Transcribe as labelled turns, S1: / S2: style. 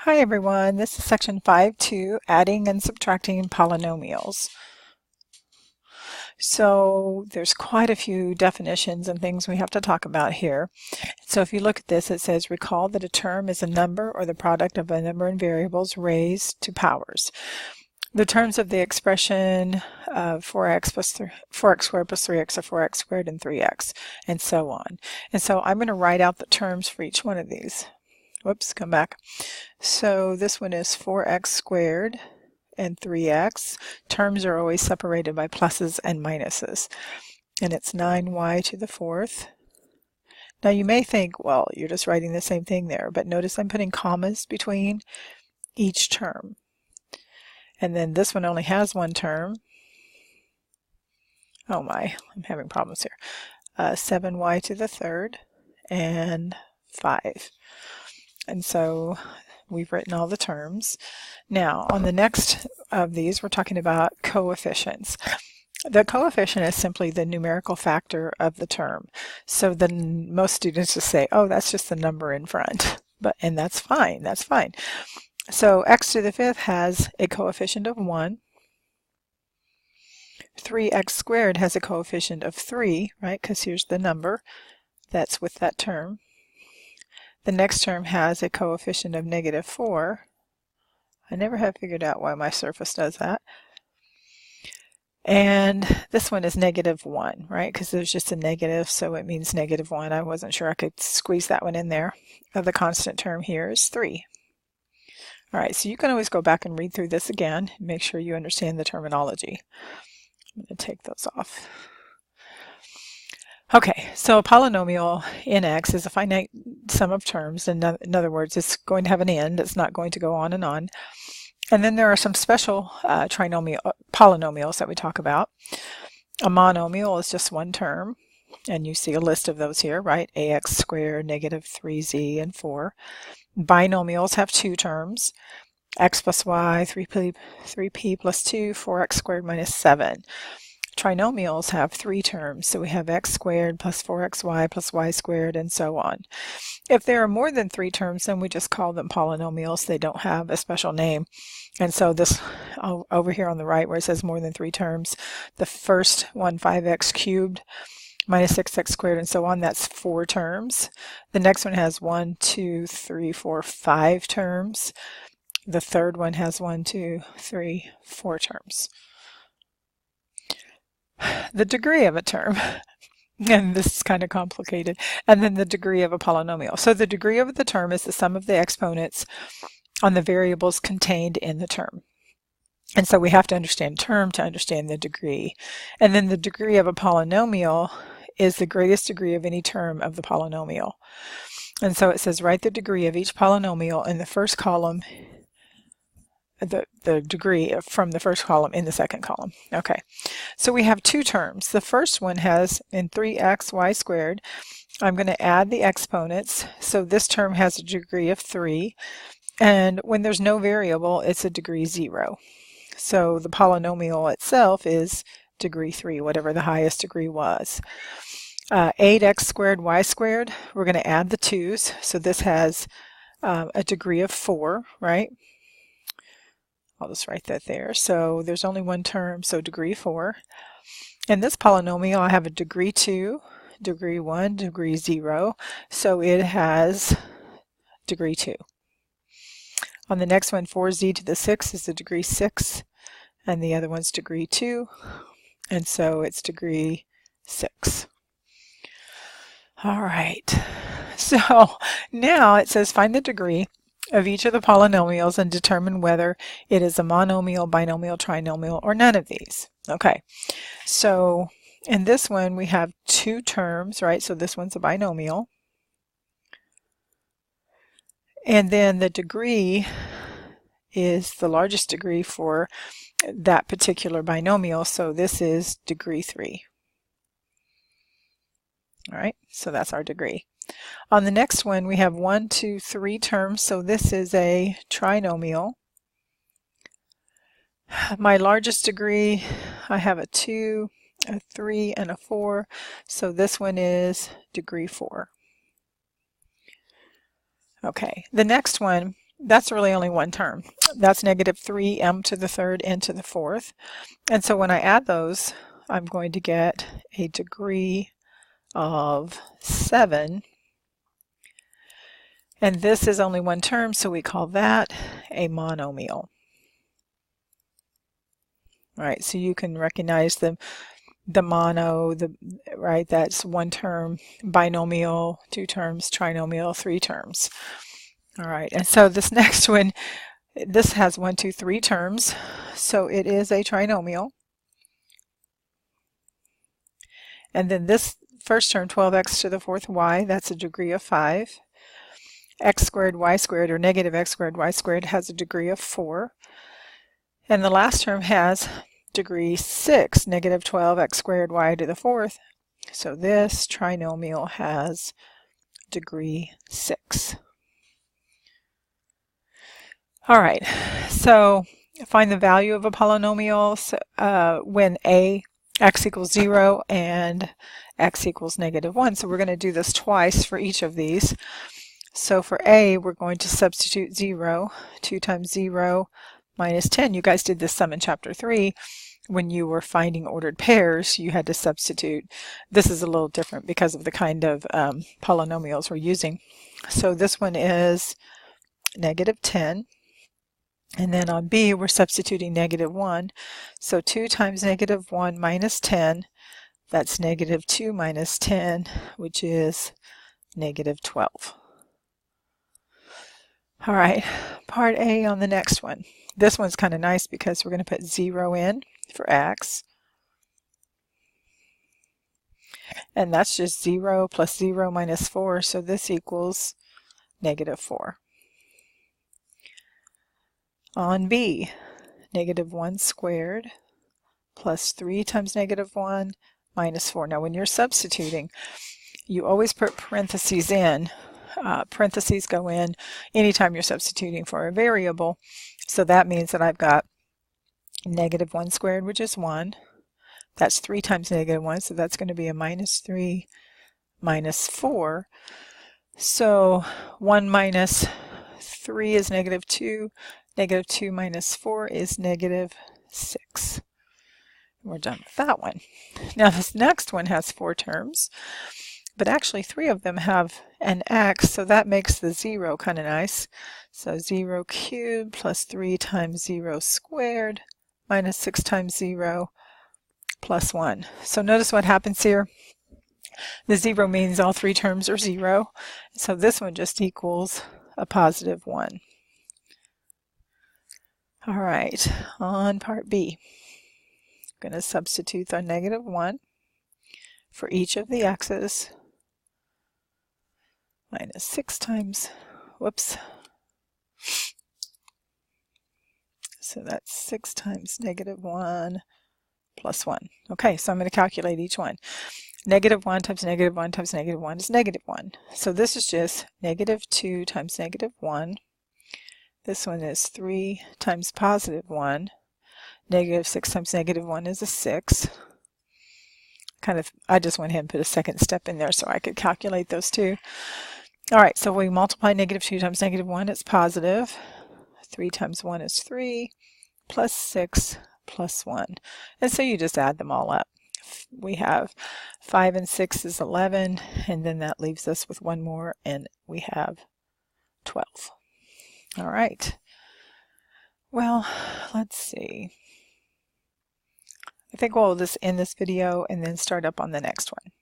S1: Hi everyone, this is section 5.2, adding and subtracting polynomials. So there's quite a few definitions and things we have to talk about here. So if you look at this, it says recall that a term is a number or the product of a number and variables raised to powers. The terms of the expression 4x squared plus 3x are 4x squared and 3x, and so on. And so I'm going to write out the terms for each one of these. Whoops, come back. So this one is 4x squared and 3x. Terms are always separated by pluses and minuses. And it's 9y to the fourth. Now you may think, well, you're just writing the same thing there, but notice I'm putting commas between each term. And then this one only has one term. Oh my, I'm having problems here. 7y to the third and 5. And so we've written all the terms. Now, on the next of these, we're talking about coefficients. The coefficient is simply the numerical factor of the term. So then most students just say, oh, that's just the number in front. And that's fine, that's fine. So x to the fifth has a coefficient of 1. 3x squared has a coefficient of 3, right, because here's the number that's with that term. The next term has a coefficient of -4. I never have figured out why my surface does that. And this one is -1, right? Because there's just a negative, so it means -1. I wasn't sure I could squeeze that one in there. The constant term here is 3. All right, so you can always go back and read through this again and make sure you understand the terminology. I'm going to take those off. Okay, so a polynomial in X is a finite sum of terms. In other words, it's going to have an end. It's not going to go on and on. And then there are some special polynomials that we talk about. A monomial is just one term, and you see a list of those here, right? ax squared, -3z, and 4. Binomials have two terms, x plus y, 3p plus 2, 4x squared minus 7. Trinomials have three terms, so we have x squared plus 4xy plus y squared, and so on. If there are more than three terms, then we just call them polynomials. They don't have a special name. And so this over here on the right where it says more than three terms, the first one, 5x cubed minus 6x squared, and so on, that's 4 terms. The next one has 1, 2, 3, 4, 5 terms. The third one has 1, 2, 3, 4 terms. The degree of a term, and this is kind of complicated, and then the degree of a polynomial. So the degree of the term is the sum of the exponents on the variables contained in the term. And so we have to understand term to understand the degree. And then the degree of a polynomial is the greatest degree of any term of the polynomial. And so it says write the degree of each polynomial in the first column, the degree from the first column in the second column. Okay, so we have two terms. The first one has in 3x y squared. I'm going to add the exponents. So this term has a degree of 3. And when there's no variable, it's a degree 0. So the polynomial itself is degree 3, whatever the highest degree was. 8x squared y squared, we're going to add the 2's. So this has a degree of 4, right? I'll just write that there. So there's only one term, so degree 4. In this polynomial, I have a degree 2, degree 1, degree 0. So it has degree 2. On the next one, 4z to the 6 is a degree 6, and the other one's degree 2, and so it's degree 6. All right, so now it says find the degree of each of the polynomials and determine whether it is a monomial, binomial, trinomial, or none of these. Okay, so in this one we have two terms, right? So this one's a binomial. And then the degree is the largest degree for that particular binomial, so this is degree 3. All right, so that's our degree. On the next one, we have 1, 2, 3 terms, so this is a trinomial. My largest degree, I have a 2, a 3, and a 4, so this one is degree 4. Okay, the next one that's really only one term. That's negative 3m to the third n to the fourth. And so when I add those, I'm going to get a degree of 7. And this is only one term, so we call that a monomial. All right, so you can recognize the mono, right, that's one term, binomial, 2 terms, trinomial, 3 terms. All right, and so this next one, this has 1, 2, 3 terms, so it is a trinomial. And then this first term, 12x to the fourth y, that's a degree of 5. X squared y squared, or negative x squared y squared, has a degree of 4. And the last term has degree 6, negative 12x squared y to the fourth. So this trinomial has degree 6. All right, so find the value of a polynomial when x equals 0 and x equals negative 1. So we're going to do this twice for each of these. So for a, we're going to substitute 0. 2 times 0 minus 10. You guys did this sum in chapter 3. When you were finding ordered pairs, you had to substitute. This is a little different because of the kind of polynomials we're using. So this one is negative 10. And then on b, we're substituting negative 1. So 2 times negative 1 minus 10, that's negative 2 minus 10, which is negative 12. All right, part A on the next one. This one's kind of nice because we're going to put 0 in for x. And that's just 0 plus 0 minus 4, so this equals negative 4. On b, negative 1 squared plus 3 times negative 1 minus 4. Now when you're substituting, you always put parentheses in. Parentheses go in anytime you're substituting for a variable. So that means that I've got negative 1 squared, which is 1. That's 3 times negative 1, so that's going to be a minus 3 minus 4. So 1 minus 3 is negative 2. Negative 2 minus 4 is negative 6. We're done with that one. Now this next one has 4 terms, but actually 3 of them have an x, so that makes the 0 kind of nice. So 0 cubed plus 3 times 0 squared minus 6 times 0 plus 1. So notice what happens here. The 0 means all 3 terms are 0. So this one just equals a positive 1. All right, on part B, I'm going to substitute the negative 1 for each of the x's. Minus 6 times, whoops. So that's 6 times negative 1 plus 1. Okay, so I'm going to calculate each one. Negative 1 times negative 1 times negative 1 is negative 1. So this is just negative 2 times negative 1. This one is 3 times positive 1. Negative 6 times negative 1 is a 6. I just went ahead and put a second step in there so I could calculate those two. All right, so we multiply negative 2 times negative 1, it's positive. 3 times 1 is 3, plus 6 plus 1. And so you just add them all up. We have 5 and 6 is 11, and then that leaves us with one more, and we have 12. All right. Well, let's see. I think we'll just end this video and then start up on the next one.